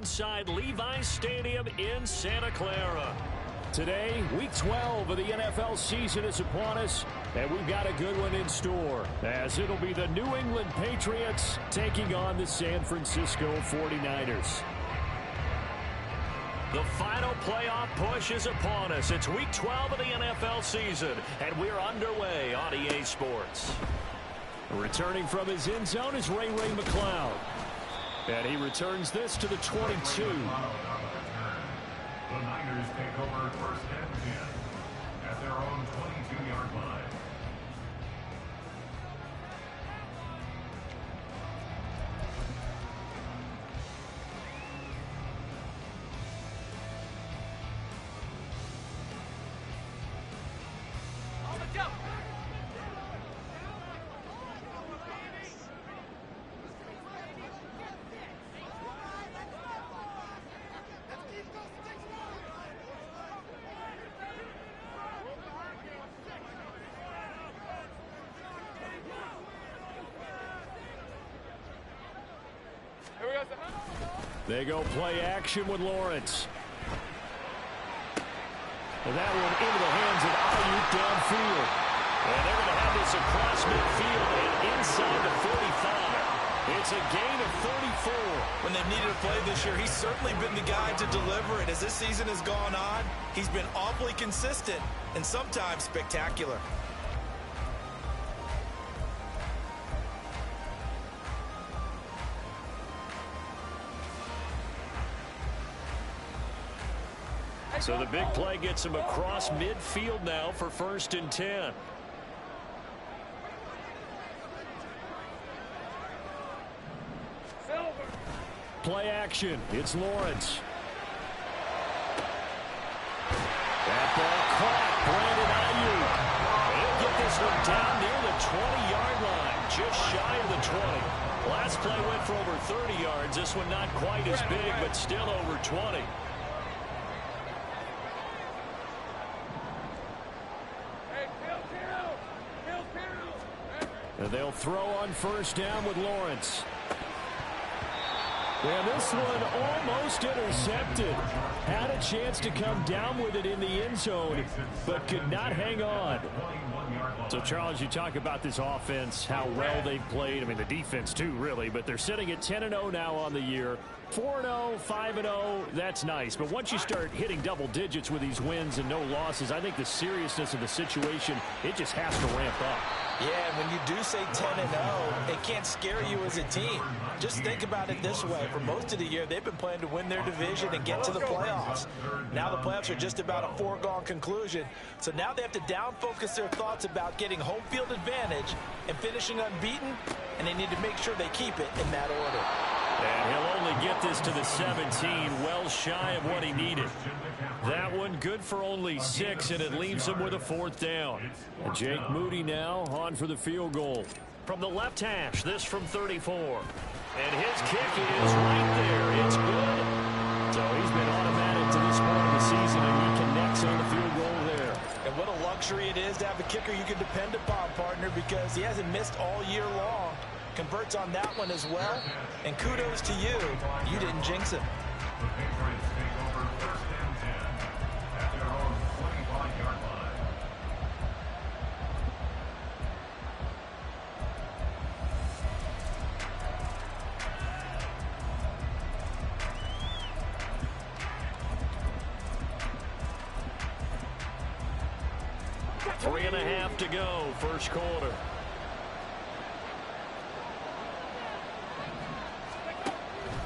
inside Levi's Stadium in Santa Clara. Today, Week 12 of the NFL season is upon us, and we've got a good one in store, as it'll be the New England Patriots taking on the San Francisco 49ers. The final playoff push is upon us. It's Week 12 of the NFL season, and we're underway on EA Sports. Returning from his end zone is Ray McCloud. And he returns this to the 22. The Niners take over first and 10 at their own 22-yard line. They go play action with Lawrence. And that one into the hands of Ayuk downfield. And they're going to have this across midfield and inside the 45. It's a gain of 34. When they've needed a play this year, he's certainly been the guy to deliver it. As this season has gone on, he's been awfully consistent and sometimes spectacular. So the big play gets him across midfield now for first and 10. Play action. It's Lawrence. That ball caught. Brandon Ayuk. He'll get this one down near the 20-yard line, just shy of the 20. Last play went for over 30 yards. This one not quite as big, but still over 20. And they'll throw on first down with Lawrence. And this one almost intercepted. Had a chance to come down with it in the end zone, but could not hang on. So, Charles, you talk about this offense, how well they've played. I mean, the defense, too, really. But they're sitting at 10-0 now on the year. 4-0, 5-0, that's nice. But once you start hitting double digits with these wins and no losses, I think the seriousness of the situation, it just has to ramp up. Yeah, and when you do say 10-0, it can't scare you as a team. Just think about it this way. For most of the year, they've been playing to win their division and get to the playoffs. Now the playoffs are just about a foregone conclusion. So now they have to down-focus their thoughts about getting home field advantage and finishing unbeaten, and they need to make sure they keep it in that order. And he'll only get this to the 17, well shy of what he needed. That one good for only 6, and it leaves him with a fourth down. And Jake Moody now on for the field goal. From the left hash, this from 34. And his kick is right there. It's good. So he's been automatic to this point of the season, and he connects on the field goal there. And what a luxury it is to have a kicker you can depend upon, partner, because he hasn't missed all year long. Converts on that one as well. And kudos to you. You didn't jinx him. The Patriots take over first and 10 at their own 25-yard line. Three and a half to go, first quarter.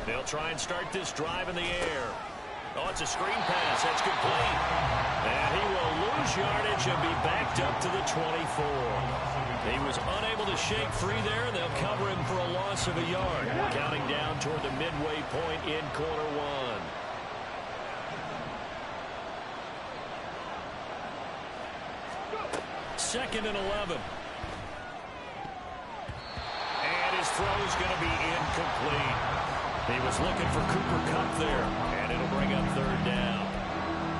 They'll try and start this drive in the air. Oh, it's a screen pass. That's complete. And he will lose yardage and be backed up to the 24. He was unable to shake free there, and they'll cover him for a loss of a yard. Counting down toward the midway point in quarter one. Second and 11. And his throw is going to be incomplete. He was looking for Cooper Kupp there, and it'll bring up third down.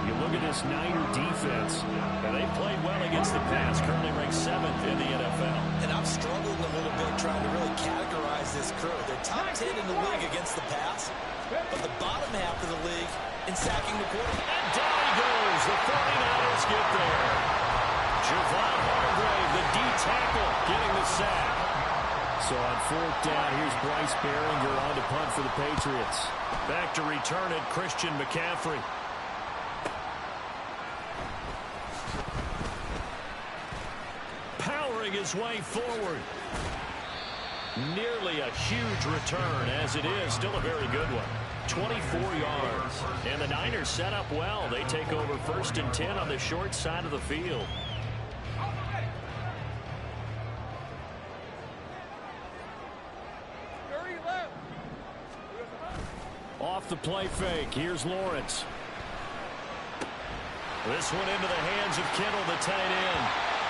You look at this Niner defense, and they've played well against the pass, currently ranked 7th in the NFL. And I'm struggling a little bit trying to really categorize is this crew. They're top 10 in the league against the pass, but the bottom half of the league in sacking the quarterback. And down he goes. The 49ers get there. Javon Hargrave, the D tackle, getting the sack. So on fourth down, here's Bryce Behringer on to punt for the Patriots. Back to return it, Christian McCaffrey. Powering his way forward. Nearly a huge return, as it is. Still a very good one. 24 yards. And the Niners set up well. They take over 1st and 10 on the short side of the field. Off the play fake. Here's Lawrence. This one into the hands of Kittle, the tight end.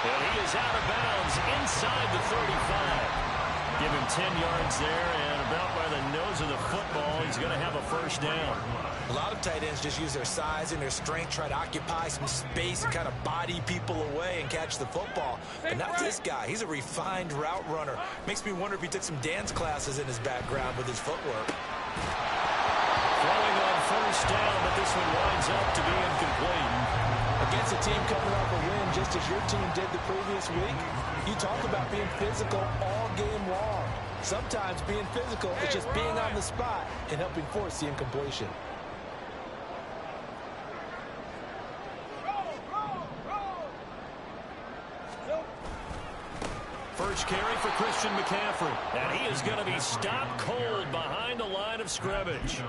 And he is out of bounds inside the 35. Give him 10 yards there, and about by the nose of the football, he's going to have a first down. A lot of tight ends just use their size and their strength, try to occupy some space and kind of body people away and catch the football. But not this guy. He's a refined route runner. Makes me wonder if he took some dance classes in his background with his footwork. Throwing on first down, but this one winds up to be incomplete. Against a team coming off a win just as your team did the previous week, you talk about being physical all game long. Sometimes being physical is just being on the spot and helping force the incompletion. First carry for Christian McCaffrey. And he is going to be stopped cold behind the line of scrimmage.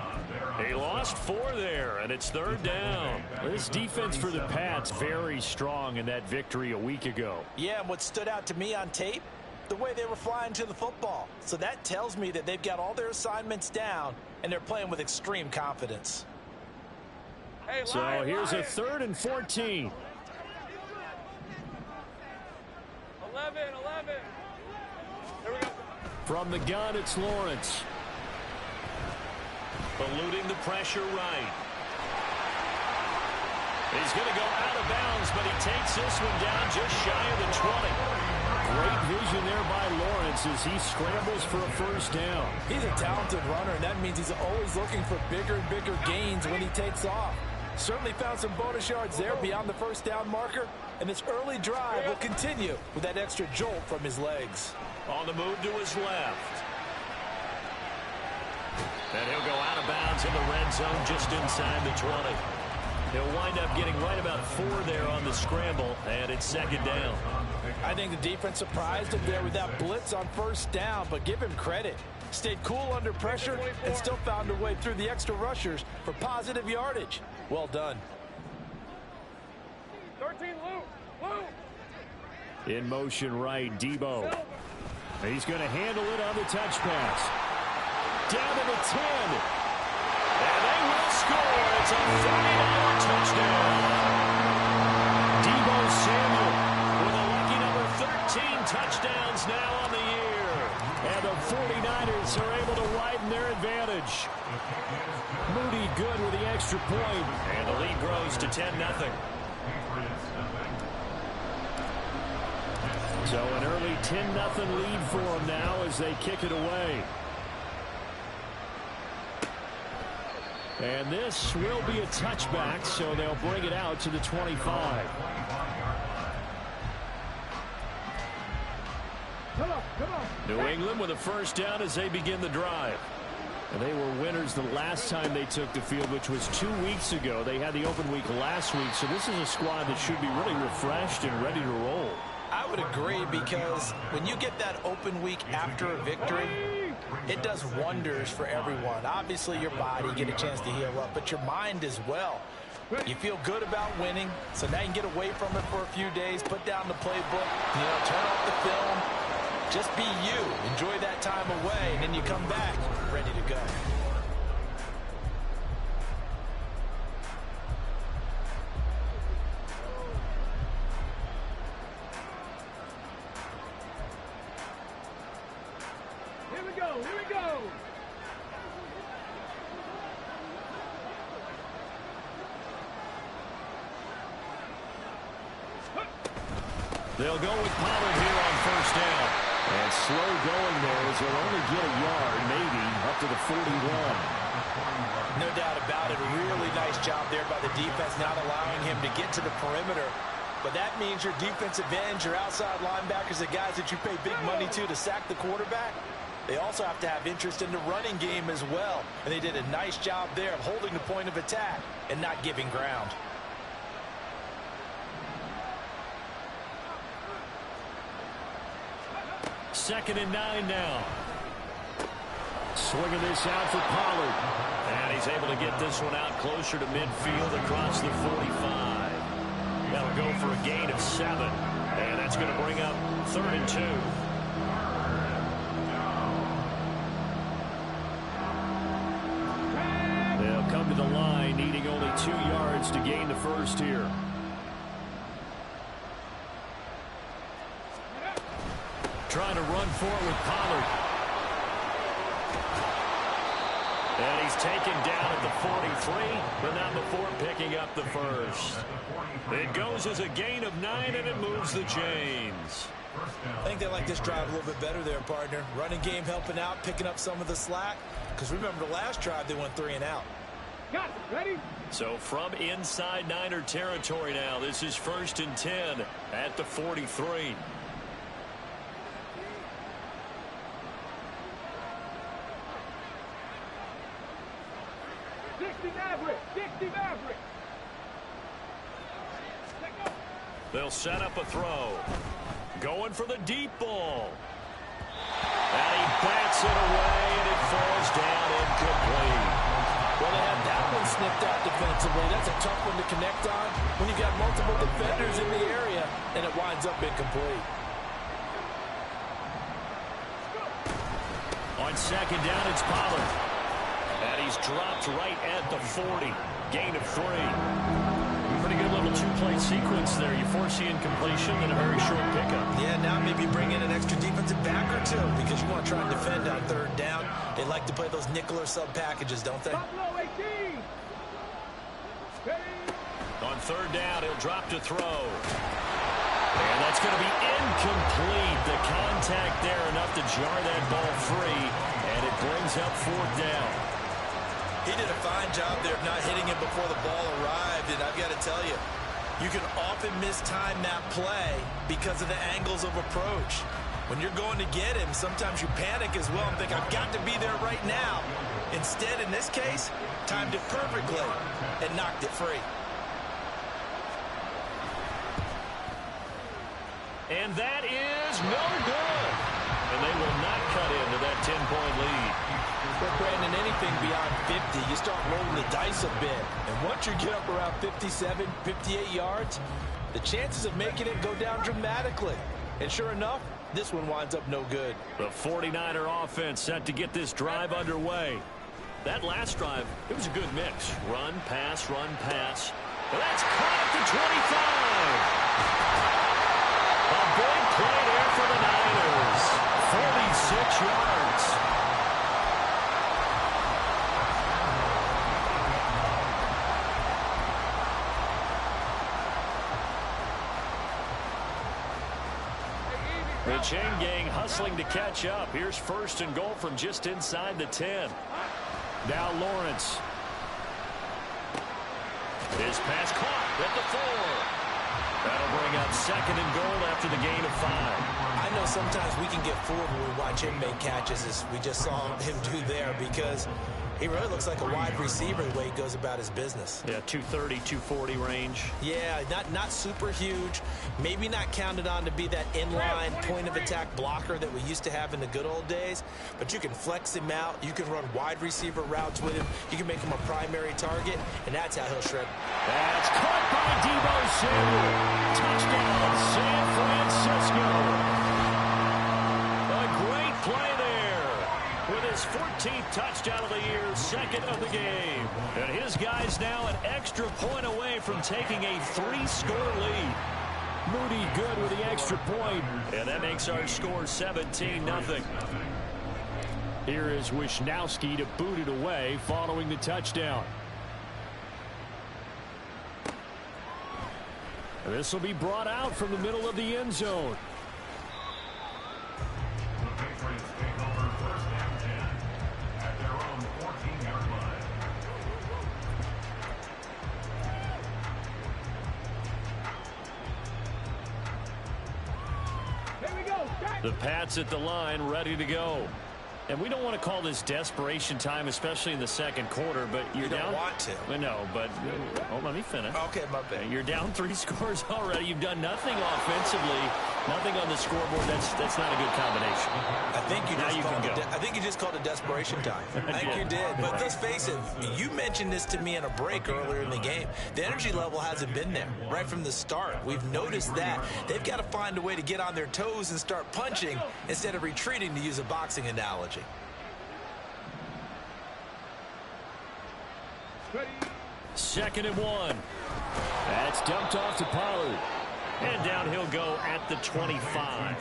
He lost 4 there, and it's 3rd down. This defense for the Pats very strong in that victory a week ago. Yeah, and what stood out to me on tape, the way they were flying to the football. So that tells me that they've got all their assignments down, and they're playing with extreme confidence. So here's a 3rd and 14. 11. Here we go. From the gun, it's Lawrence. Eluding the pressure right. He's going to go out of bounds, but he takes this one down just shy of the 20. Great vision there by Lawrence as he scrambles for a first down. He's a talented runner, and that means he's always looking for bigger and bigger gains when he takes off. Certainly found some bonus yards there beyond the first down marker, and this early drive will continue with that extra jolt from his legs. On the move to his left. And he'll go out of bounds in the red zone just inside the 20. He'll wind up getting right about 4 there on the scramble, and it's 2nd down. I think the defense surprised him there with that blitz on first down, but give him credit. Stayed cool under pressure and still found a way through the extra rushers for positive yardage. Well done. 13, Lou. In motion right, Debo. He's going to handle it on the touch pass. Down to the 10. And they will score. It's a 39 touchdown. Debo Samuel with a lucky number 13 touchdowns now on the year. And the 49ers are able to widen their advantage. Moody good with the extra point. And the lead grows to 10-0. So an early 10-0 lead for them now as they kick it away. And this will be a touchback, so they'll bring it out to the 25. Come on. New England with a first down as they begin the drive. And they were winners the last time they took the field, which was 2 weeks ago. They had the open week last week, so this is a squad that should be really refreshed and ready to roll. I would agree, because when you get that open week after a victory, it does wonders for everyone. Obviously, your body, get a chance to heal up, but your mind as well. You feel good about winning, so now you can get away from it for a few days, put down the playbook, turn off the film, just be you. Enjoy that time away, and then you come back ready to go. Here we go. They'll go with Pollard here on first down. And slow going there as they'll only get a yard, maybe, up to the 41. No doubt about it. A really nice job there by the defense, not allowing him to get to the perimeter. But that means your defensive ends, your outside linebackers, the guys that you pay big money to sack the quarterback, they also have to have interest in the running game as well. And they did a nice job there of holding the point of attack and not giving ground. Second and 9 now. Swinging this out for Pollard. And he's able to get this one out closer to midfield across the 45. That'll go for a gain of 7. And that's going to bring up 3rd and 2. They'll come to the line, needing only 2 yards to gain the first here. Trying to run for it with Pollard. And he's taken down at the 43, but not before picking up the first. It goes as a gain of 9, and it moves the chains. I think they like this drive a little bit better there, partner. Running game helping out, picking up some of the slack. Because remember, the last drive, they went 3 and out. Got it. Ready? So from inside Niner territory now, this is 1st and 10 at the 43. 60 Maverick. 60 Maverick. They'll set up a throw. Going for the deep ball. And he bats it away, and it falls down incomplete. Well, they had that one snipped out defensively. That's a tough one to connect on when you've got multiple defenders in the area, and it winds up incomplete. On 2nd down, it's Pollard. And he's dropped right at the 40. Gain of 3. Pretty good little 2-play sequence there. You force the incompletion and a very short pickup. Yeah, now maybe bring in an extra defensive back or 2 because you want to try and defend on 3rd down. They like to play those nickel or sub packages, don't they? Buffalo 18. On 3rd down, he'll drop to throw. And that's going to be incomplete. The contact there enough to jar that ball free. And it brings up 4th down. He did a fine job there of not hitting it before the ball arrived, and I've got to tell you, you can often mistime that play because of the angles of approach. When you're going to get him, sometimes you panic as well and think, I've got to be there right now. Instead, in this case, timed it perfectly and knocked it free. And that is no good. And they will not cut into that 10-point lead. But, Brandon, anything beyond 50, you start rolling the dice a bit. And once you get up around 57, 58 yards, the chances of making it go down dramatically. And sure enough, this one winds up no good. The 49er offense set to get this drive underway. That last drive, it was a good mix. Run, pass, run, pass. And that's caught at the 25. A big play there for the Niners. 46 yards. The chain gang hustling to catch up. Here's 1st and goal from just inside the 10. Now Lawrence. His pass caught at the 4. That'll bring up 2nd and goal after the gain of 5. I know sometimes we can get fooled when we watch him make catches, as we just saw him do there, because he really looks like a wide receiver the way he goes about his business. Yeah, 230, 240 range. Yeah, not super huge. Maybe not counted on to be that inline point-of-attack blocker that we used to have in the good old days. But you can flex him out. You can run wide receiver routes with him. You can make him a primary target, and that's how he'll shred. That's caught by Deebo Samuel. Touchdown, San Francisco. A great play there. With his 14th touchdown of the year, 2nd of the game. And his guys now an extra point away from taking a 3-score lead. Moody good with the extra point. And that makes our score 17-0. Here is Wisnowski to boot it away following the touchdown. This will be brought out from the middle of the end zone. The Pats at the line, ready to go. And we don't want to call this desperation time, especially in the second quarter, but you're you down. don't want to. No, but let me finish. Okay, my bad. You're down 3 scores already. You've done nothing offensively, nothing on the scoreboard. That's not a good combination. I think you just called it desperation time. I think you did. But let's face it, you mentioned this to me in a break earlier in the game. The energy level hasn't been there right from the start. We've noticed that. They've got to find a way to get on their toes and start punching instead of retreating, to use a boxing analogy. Ready. 2nd and 1. That's dumped off to Pollard. And down he'll go at the 25.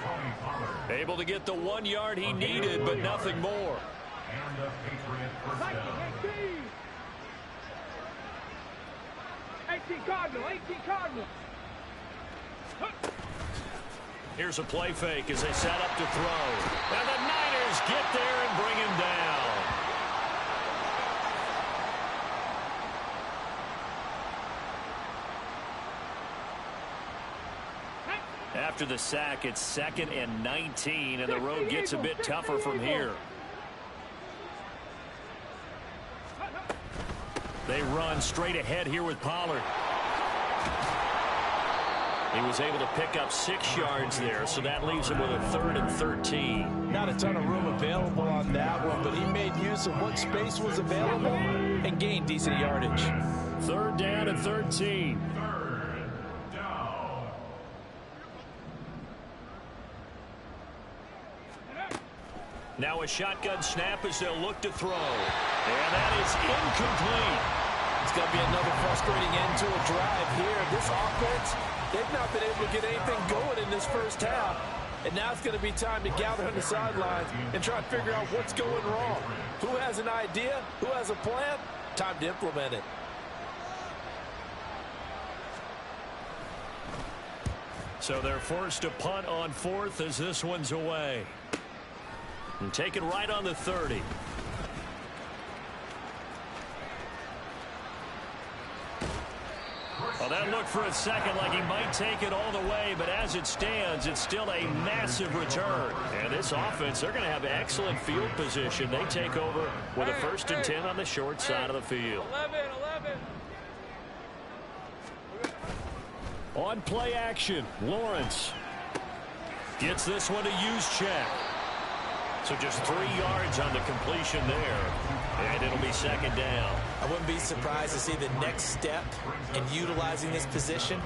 Able to get the 1 yard he needed, but nothing more. And the Patriot first down. 18 Cardinal, 18 Cardinal. Here's a play fake as they set up to throw. And the Niners get there and bring him down. After the sack, it's 2nd and 19, and the road gets a bit tougher from here. They run straight ahead here with Pollard. He was able to pick up 6 yards there, so that leaves him with a 3rd and 13. Not a ton of room available on that one, but he made use of what space was available and gained decent yardage. 3rd down and 13. Now a shotgun snap as they'll look to throw. And that is incomplete. It's going to be another frustrating end to a drive here. This offense, they've not been able to get anything going in this first half. And now it's going to be time to gather on the sidelines and try to figure out what's going wrong. Who has an idea? Who has a plan? Time to implement it. So they're forced to punt on 4th as this one's away. And take it right on the 30. Well, that looked for a second like he might take it all the way, but as it stands, it's still a massive return. And this offense, they're going to have excellent field position. They take over with a 1st and 10 on the short side of the field. 11. On play action, Lawrence gets this one to Juszczyk. So just 3 yards on the completion there. And it'll be 2nd down. I wouldn't be surprised to see the next step in utilizing this position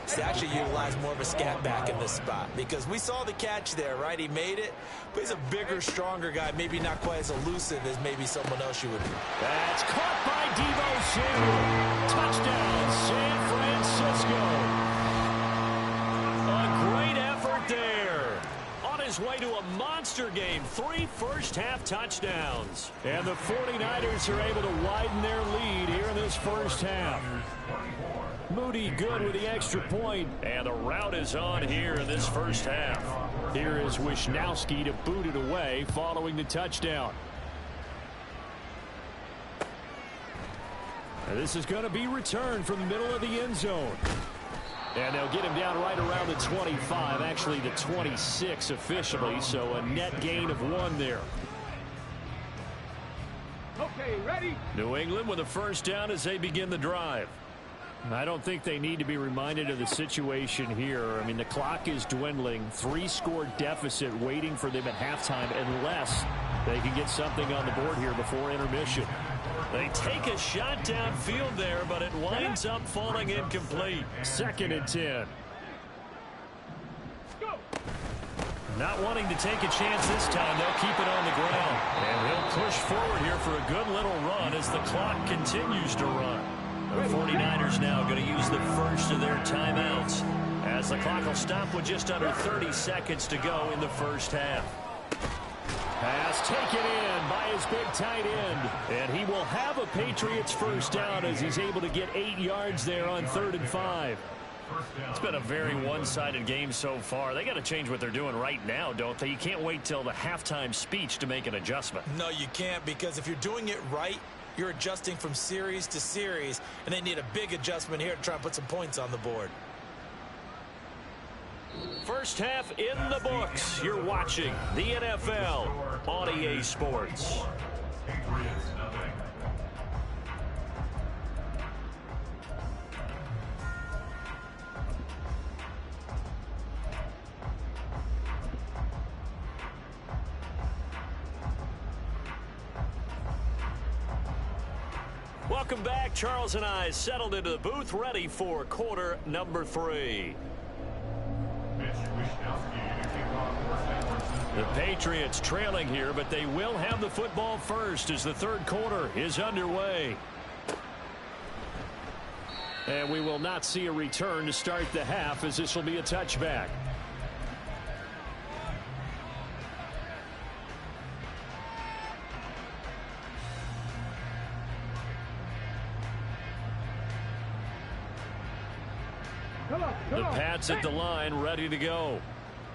is to actually utilize more of a scat back in this spot. Because we saw the catch there, right? He made it, but he's a bigger, stronger guy, maybe not quite as elusive as maybe someone else you would be. That's caught by Deebo Samuel. Touchdown, San Francisco. A great effort there. On his way to a monster game, 3 first-half touchdowns. And the 49ers are able to widen their lead here in this first half. Moody good with the extra point, and the route is on here in this first half. Here is Wisnowski to boot it away following the touchdown. And this is going to be returned from the middle of the end zone. And they'll get him down right around the 25, actually the 26 officially, so a net gain of 1 there. Okay, ready? New England with a 1st down as they begin the drive. I don't think they need to be reminded of the situation here. I mean, the clock is dwindling. 3-score deficit waiting for them at halftime unless they can get something on the board here before intermission. They take a shot downfield there, but it winds up falling incomplete. 2nd and 10. Go. Not wanting to take a chance this time, they'll keep it on the ground. And he'll push forward here for a good little run as the clock continues to run. The 49ers now going to use the first of their timeouts as the clock will stop with just under 30 seconds to go in the first half. Pass taken in by his big tight end. And he will have a Patriots 1st down as he's able to get 8 yards there on 3rd and 5. It's been a very one-sided game so far. They got to change what they're doing right now, don't they? You can't wait till the halftime speech to make an adjustment. No, you can't, because if you're doing it right, you're adjusting from series to series, and they need a big adjustment here to try and put some points on the board. First half in the books. You're watching the NFL on EA Sports. Patriots nothing. Welcome back. Charles and I settled into the booth, ready for quarter number 3. The Patriots trailing here, but they will have the football first as the third quarter is underway. And we will not see a return to start the half, as this will be a touchback. The Pats at the line, ready to go.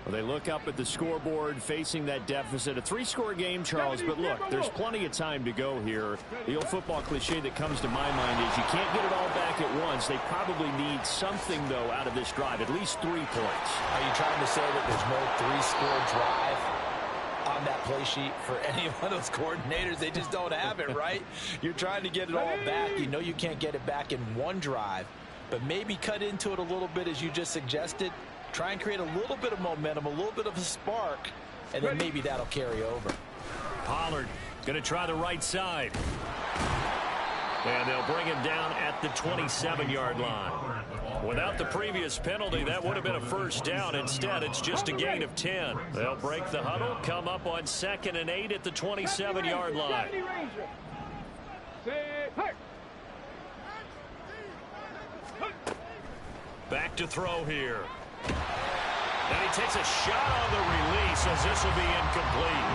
Well, they look up at the scoreboard, facing that deficit. A 3-score game, Charles, but look, there's plenty of time to go here. The old football cliche that comes to my mind is you can't get it all back at once. They probably need something, though, out of this drive, at least 3 points. Are you trying to say that there's no 3-score drive on that play sheet for any one of those coordinators? They just don't have it, right? You're trying to get it all back. You know you can't get it back in one drive, but maybe cut into it a little bit, as you just suggested. Try and create a little bit of momentum, a little bit of a spark, and then maybe that'll carry over. Pollard going to try the right side. And they'll bring him down at the 27-yard line. Without the previous penalty, that would have been a first down. Instead, it's just a gain of 10. They'll break the huddle, come up on 2nd and 8 at the 27-yard line. Back to throw here. And he takes a shot on the release, as this will be incomplete.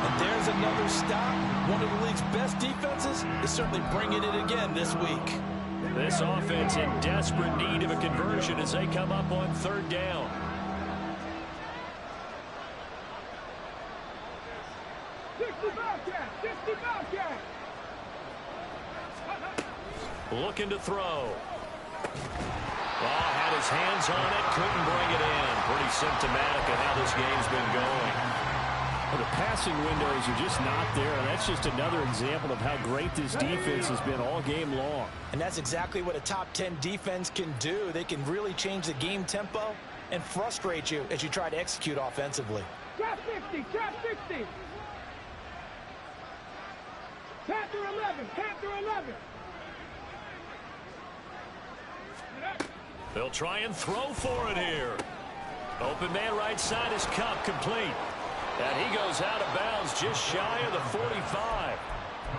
And there's another stop. One of the league's best defenses is certainly bringing it again this week. This offense in desperate need of a conversion as they come up on 3rd down. Looking to throw. Had his hands on it, couldn't bring it in. Pretty symptomatic of how this game's been going. Well, the passing windows are just not there, and that's just another example of how great this defense has been all game long. And that's exactly what a top 10 defense can do. They can really change the game tempo and frustrate you as you try to execute offensively. Trap 60, trap 60. Panther 11, Panther 11. They'll try and throw for it here. Open man right side is Cup, complete. And he goes out of bounds just shy of the 45.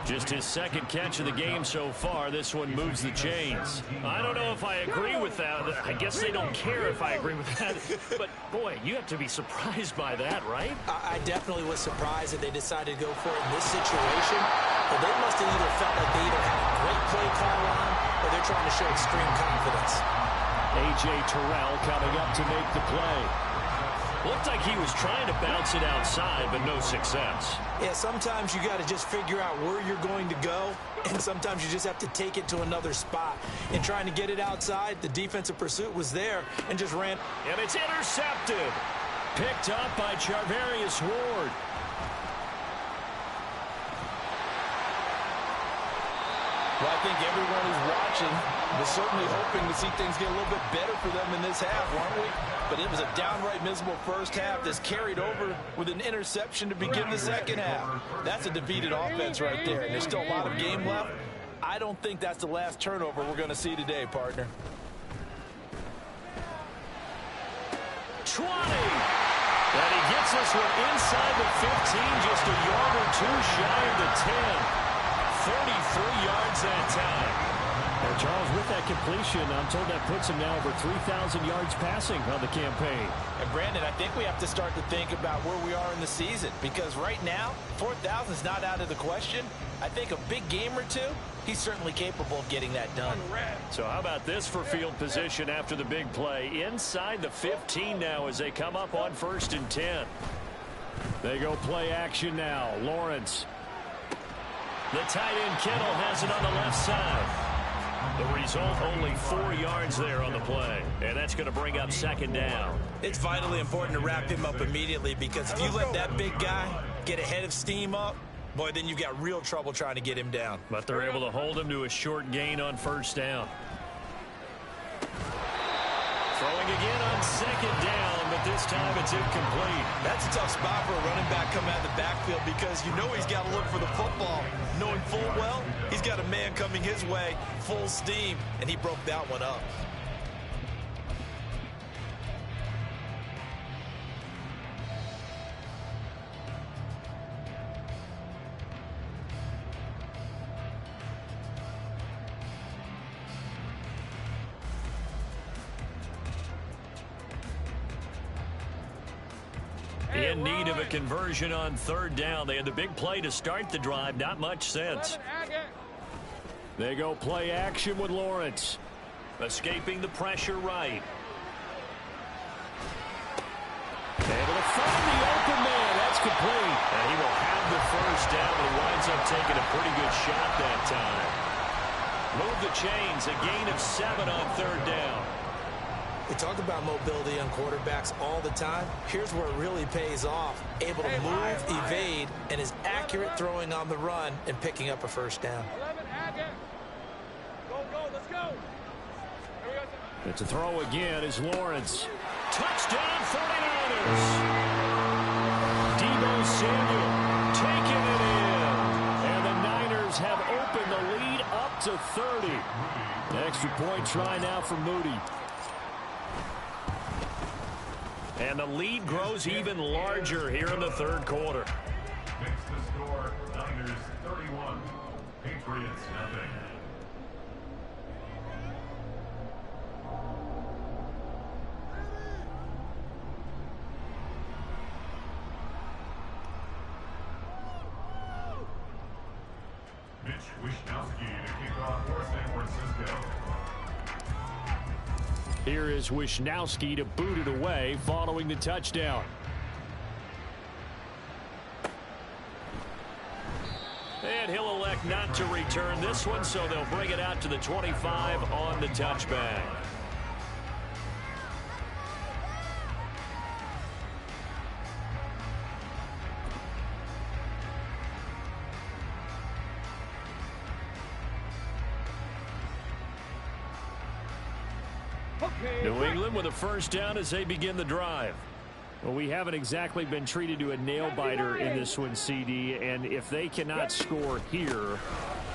Just his 2nd catch of the game so far. This one moves the chains. I don't know if I agree with that. I guess they don't care if I agree with that. But, boy, you have to be surprised by that, right? I definitely was surprised that they decided to go for it in this situation. But they must have either felt like they either had a great play call on, or they're trying to show extreme confidence. A.J. Terrell coming up to make the play. Looked like he was trying to bounce it outside, but no success. Yeah, sometimes you got to just figure out where you're going to go, and sometimes you just have to take it to another spot. In trying to get it outside, the defensive pursuit was there and just ran. And it's intercepted. Picked up by Charvarius Ward. Well, I think everyone who's watching was certainly hoping to see things get a little bit better for them in this half, weren't we? But it was a downright miserable first half that's carried over with an interception to begin the second half. That's a defeated offense right there, and there's still a lot of game left. I don't think that's the last turnover we're going to see today, partner. 20. And he gets this one inside the 15, just a yard or two shy of the 10. 33 yards that time. And Charles, with that completion, I'm told that puts him now over 3,000 yards passing on the campaign. And Brandon, I think we have to start to think about where we are in the season, because right now, 4,000 is not out of the question. I think a big game or two, he's certainly capable of getting that done. So how about this for field position after the big play? Inside the 15 now as they come up on 1st and 10. They go play action now. Lawrence. The tight end Kittle has it on the left side. The result, only 4 yards there on the play. And that's going to bring up second down. It's vitally important to wrap him up immediately, because if you let that big guy get ahead of steam up, boy, then you've got real trouble trying to get him down. But they're able to hold him to a short gain on first down. Throwing again on second down, but this time it's incomplete. That's a tough spot for a running back coming out of the backfield, because you know he's got to look for the football, knowing full well he's got a man coming his way full steam, and he broke that one up. In need of a conversion on third down. They had the big play to start the drive. Not much sense. They go play action with Lawrence. Escaping the pressure right. Able to find the open man. That's complete. And he will have the first down. He winds up taking a pretty good shot that time. Move the chains. A gain of 7 on third down. We talk about mobility on quarterbacks all the time. Here's where it really pays off. Able to move, evade, and is accurate throwing on the run and picking up a first down. 11, go, let's go. It's a throw again is Lawrence. Touchdown 49ers. Deebo Samuel taking it in. And the Niners have opened the lead up to 30. Extra point try now for Moody. And the lead grows even larger here in the third quarter. Makes the score Niners 31, Patriots nothing. Mitch Wishnowsky to kick off for San Francisco. Here is Wishnowsky to boot it away following the touchdown. And he'll elect not to return this one, so they'll bring it out to the 25 on the touchback. New England with a first down as they begin the drive. Well, we haven't exactly been treated to a nail-biter in this one, CD, and if they cannot score here,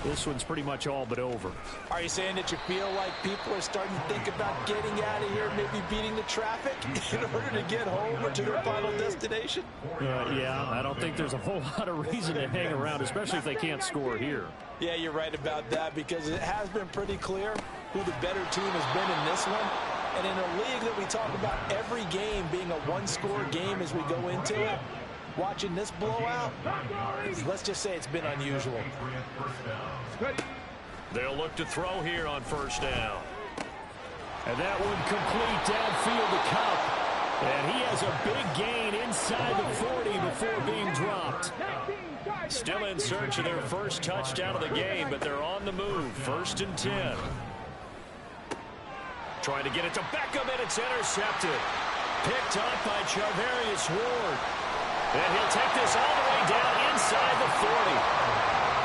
this one's pretty much all but over. Are you saying that you feel like people are starting to think about getting out of here, maybe beating the traffic in order to get home or to their final destination? Yeah, I don't think there's a whole lot of reason to hang around, especially if they can't score here. Yeah, you're right about that, because it has been pretty clear who the better team has been in this one. And in a league that we talk about every game being a one-score game as we go into it, watching this blowout, let's just say it's been unusual. They'll look to throw here on first down. And that one complete downfield to Cup. And he has a big gain inside the 40 before being dropped. Still in search of their first touchdown of the game, but they're on the move. 1st and 10. Trying to get it to Beckham, and it's intercepted. Picked up by Charvarius Ward. And he'll take this all the way down inside the 40.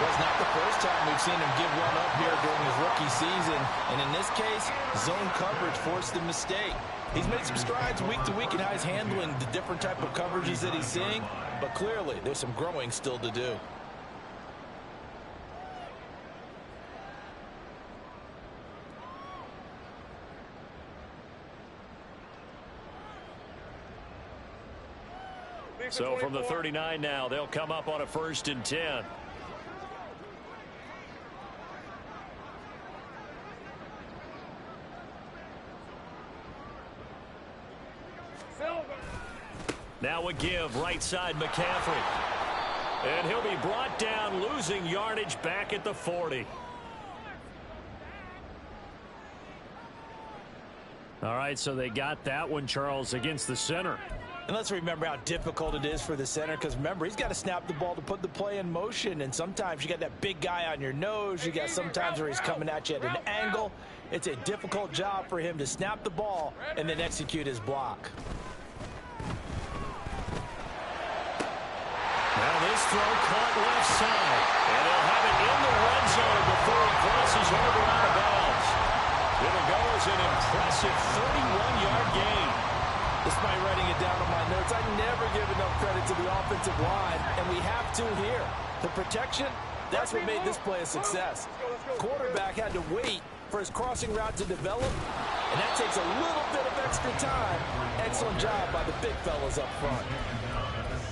Was not the first time we've seen him give one up here during his rookie season. And in this case, zone coverage forced the mistake. He's made some strides week to week in how he's handling the different type of coverages that he's seeing. But clearly, there's some growing still to do. So from the 39 now, they'll come up on a 1st and 10. Now a give, right side McCaffrey. And he'll be brought down, losing yardage back at the 40. All right, so they got that one, Charles, against the center. And let's remember how difficult it is for the center, because remember, he's got to snap the ball to put the play in motion, and sometimes you got that big guy on your nose. You got sometimes where he's coming at you at an angle. It's a difficult job for him to snap the ball and then execute his block. Now this throw caught left side, and they'll have it in the red zone before he crosses over out of bounds. It'll go as an impressive 31-yard gain. Despite writing it down on my notes, I never give enough credit to the offensive line, and we have to here. The protection, that's what made this play a success. Quarterback had to wait for his crossing route to develop, and that takes a little bit of extra time. Excellent job by the big fellas up front.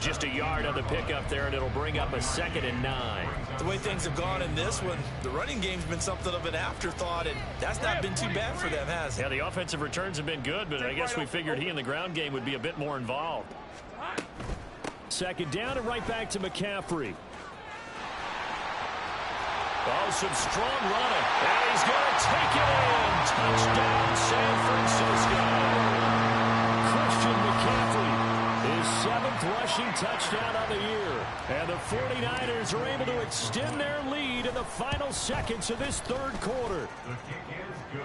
Just a yard on the pickup there, and it'll bring up a 2nd and 9. The way things have gone in this one, the running game's been something of an afterthought, and that's not been too bad for them, has it? Yeah, the offensive returns have been good, but I guess we figured he in the ground game would be a bit more involved. 2nd down and right back to McCaffrey. Oh, some strong running. And he's going to take it in. Touchdown, San Francisco. Christian McCaffrey, his 7th rushing touchdown on the year. And the 49ers are able to extend their lead in the final seconds of this 3rd quarter.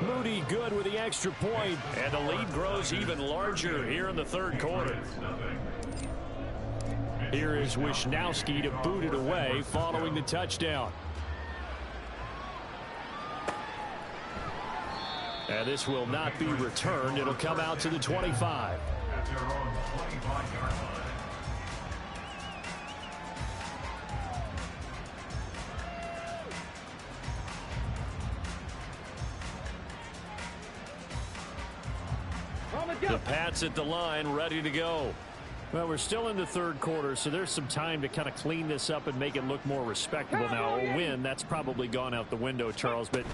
Moody good with the extra point, and the lead grows even larger here in the 3rd quarter. Here is Wisnowski to boot it away following the touchdown. And this will not be returned. It'll come out to the 25. The Pats at the line, ready to go. Well, we're still in the 3rd quarter, so there's some time to kind of clean this up and make it look more respectable. Now, a win, that's probably gone out the window, Charles, but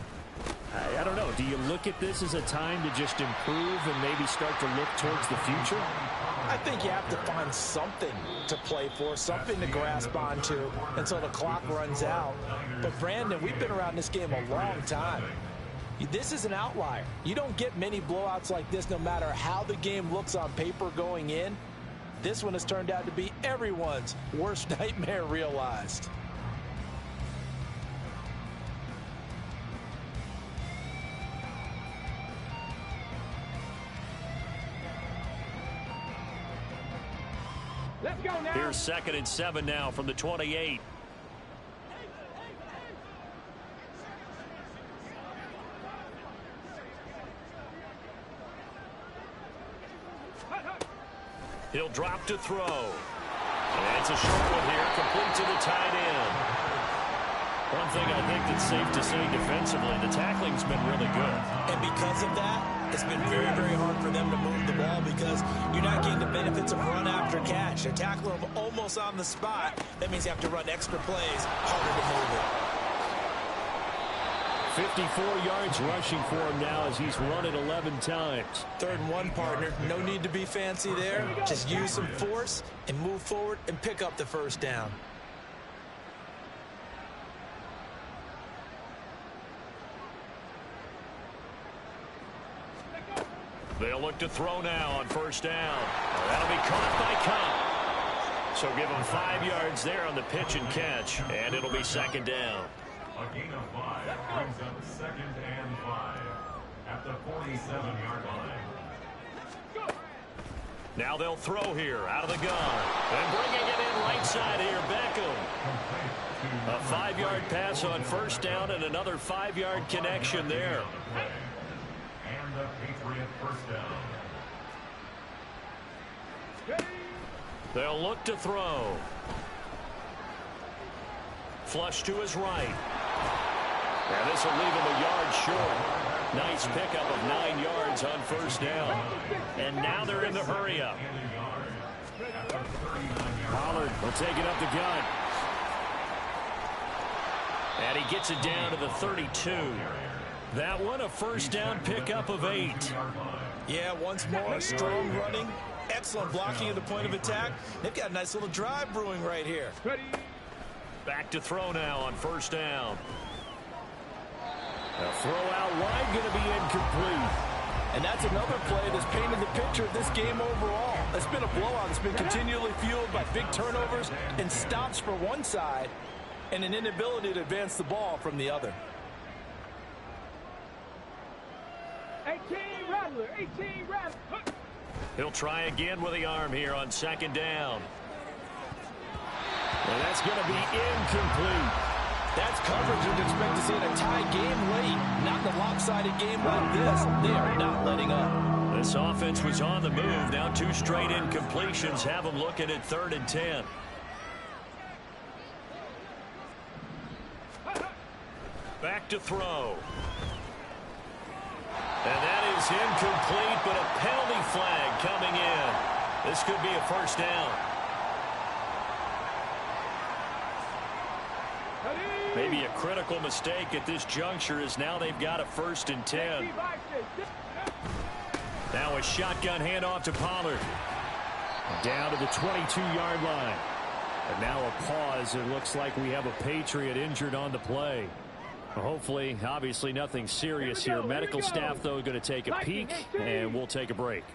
I don't know. Do you look at this as a time to just improve and maybe start to look towards the future? I think you have to find something to play for, something to grasp onto until the clock runs out. But, Brandon, we've been around this game a long time. This is an outlier. You don't get many blowouts like this no matter how the game looks on paper going in. This one has turned out to be everyone's worst nightmare realized. Let's go now. Here's 2nd and 7 now from the 28. He'll drop to throw. And it's a short one here, complete to the tight end. One thing I think that's safe to say defensively, the tackling's been really good. And because of that, it's been very, very hard for them to move the ball because you're not getting the benefits of run after catch. They're tackling them almost on the spot. That means you have to run extra plays, harder to move it. 54 yards rushing for him now as he's run it 11 times. 3rd and 1, partner. No need to be fancy there. Just use some force and move forward and pick up the 1st down. They'll look to throw now on 1st down. That'll be caught by Cup. So give him 5 yards there on the pitch and catch, and it'll be 2nd down. A gain of 5 brings up 2nd and 5 at the 47-yard line. Now they'll throw here out of the gun. And bringing it in right side here, Beckham. A 5-yard pass on 1st down and another 5-yard connection there. And the Patriot 1st down. They'll look to throw. Flush to his right. And this will leave him a yard short. Nice pickup of 9 yards on 1st down. And now they're in the hurry up. Pollard will take it up the gut. And he gets it down to the 32. That one a 1st down pickup of 8. Yeah, once more, strong running, excellent blocking at the point of attack. They've got a nice little drive brewing right here. Back to throw now on 1st down. A throw out wide going to be incomplete. And that's another play that's painted the picture of this game overall. It's been a blowout. It's been continually fueled by big turnovers and stops for one side and an inability to advance the ball from the other. 18 Rattler, 18 Rattler. He'll try again with the arm here on second down. And that's going to be incomplete. That's coverage you'd expect to see in a tie game late. Not in a lopsided game like this. They are not letting up. This offense was on the move. Now 2 straight incompletions have them looking at 3rd and 10. Back to throw. And that is incomplete, but a penalty flag coming in. This could be a first down. Maybe a critical mistake at this juncture as now they've got a 1st and 10. Now a shotgun handoff to Pollard. Down to the 22-yard line. And now a pause. It looks like we have a Patriot injured on the play. Hopefully, obviously nothing serious here. Medical staff, though, going to take a peek, and we'll take a break.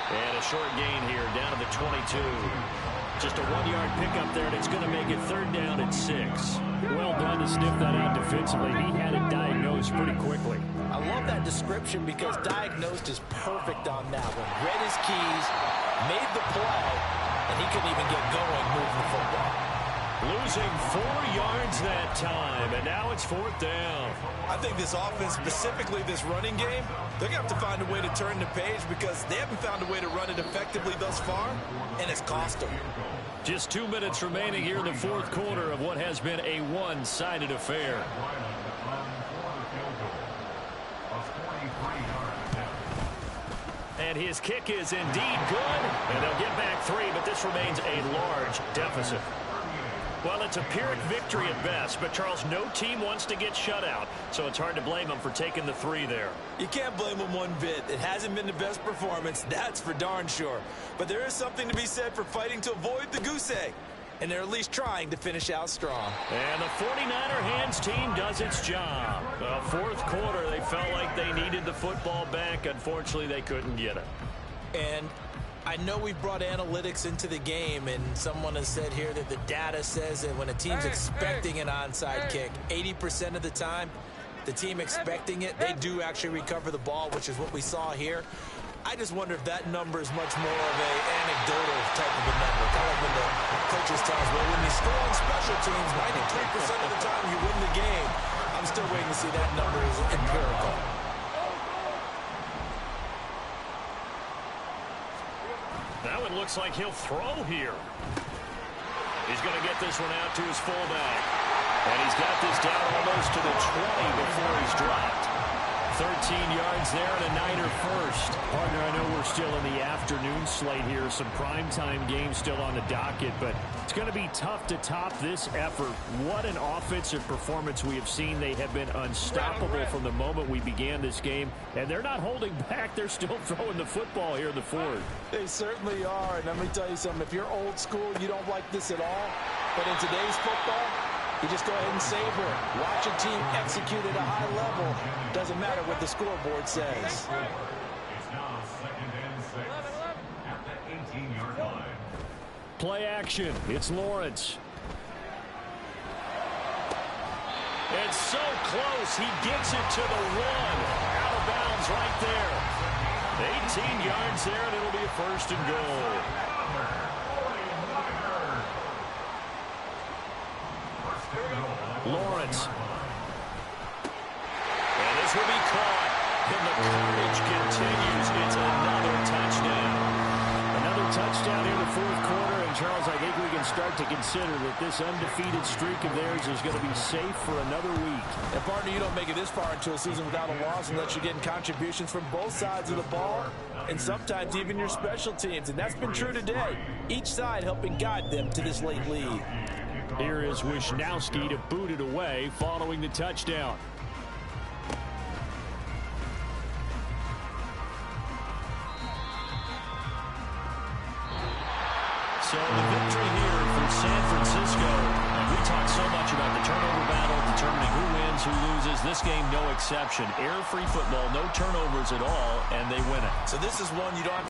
And a short gain here, down to the 22. Just a 1-yard pickup there, and it's going to make it 3rd down at 6. Well done to sniff that out defensively. He had it diagnosed pretty quickly. I love that description because diagnosed is perfect on that one. Read his keys, made the play, and he couldn't even get going moving the football. Losing 4 yards that time, and now it's 4th down. I think this offense, specifically this running game, they're going to have to find a way to turn the page because they haven't found a way to run it effectively thus far, and it's cost them. Just 2 minutes remaining here in the 4th quarter of what has been a one-sided affair. And his kick is indeed good, and they'll get back 3, but this remains a large deficit. Well, it's a Pyrrhic victory at best, but Charles, no team wants to get shut out, so it's hard to blame them for taking the 3 there. You can't blame them one bit. It hasn't been the best performance, that's for darn sure. But there is something to be said for fighting to avoid the goose egg, and they're at least trying to finish out strong. And the 49er hands team does its job. The 4th quarter, they felt like they needed the football back. Unfortunately, they couldn't get it. And I know we've brought analytics into the game, and someone has said here that the data says that when a team's expecting an onside kick, 80% of the time, the team expecting it, they do actually recover the ball, which is what we saw here. I just wonder if that number is much more of an anecdotal type of a number. Kind of like when the coaches tell us, well, when you score on special teams, 93% of the time you win the game. I'm still waiting to see that number is empirical. That one looks like he'll throw here. He's going to get this one out to his fullback. And he's got this down almost to the 20 before he's dropped. 13 yards there and a Niner first. Partner, I know we're still in the afternoon slate here. Some primetime games still on the docket, but it's going to be tough to top this effort. What an offensive performance we have seen. They have been unstoppable from the moment we began this game, and they're not holding back. They're still throwing the football here in the 4th. They certainly are, and let me tell you something. If you're old school, you don't like this at all. But in today's football, you just go ahead and savor it. Watch a team execute at a high level. Doesn't matter what the scoreboard says. It's now 2nd and 6 at the 18-yard line. Play action. It's Lawrence. It's so close. He gets it to the 1. Out of bounds right there. 18 yards there, and it'll be a 1st and goal. Lawrence. And this will be caught. And the carnage continues. It's another touchdown. Another touchdown here in the 4th quarter. And, Charles, I think we can start to consider that this undefeated streak of theirs is going to be safe for another week. And, partner, you don't make it this far into a season without a loss unless you're getting contributions from both sides of the ball and sometimes even your special teams. And that's been true today. Each side helping guide them to this late lead. Here is Wisnowski to boot it away following the touchdown. So the victory here for San Francisco. And we talk so much about the turnover battle, determining who wins, who loses. This game, no exception. Air-free football, no turnovers at all, and they win it. So this is one you don't have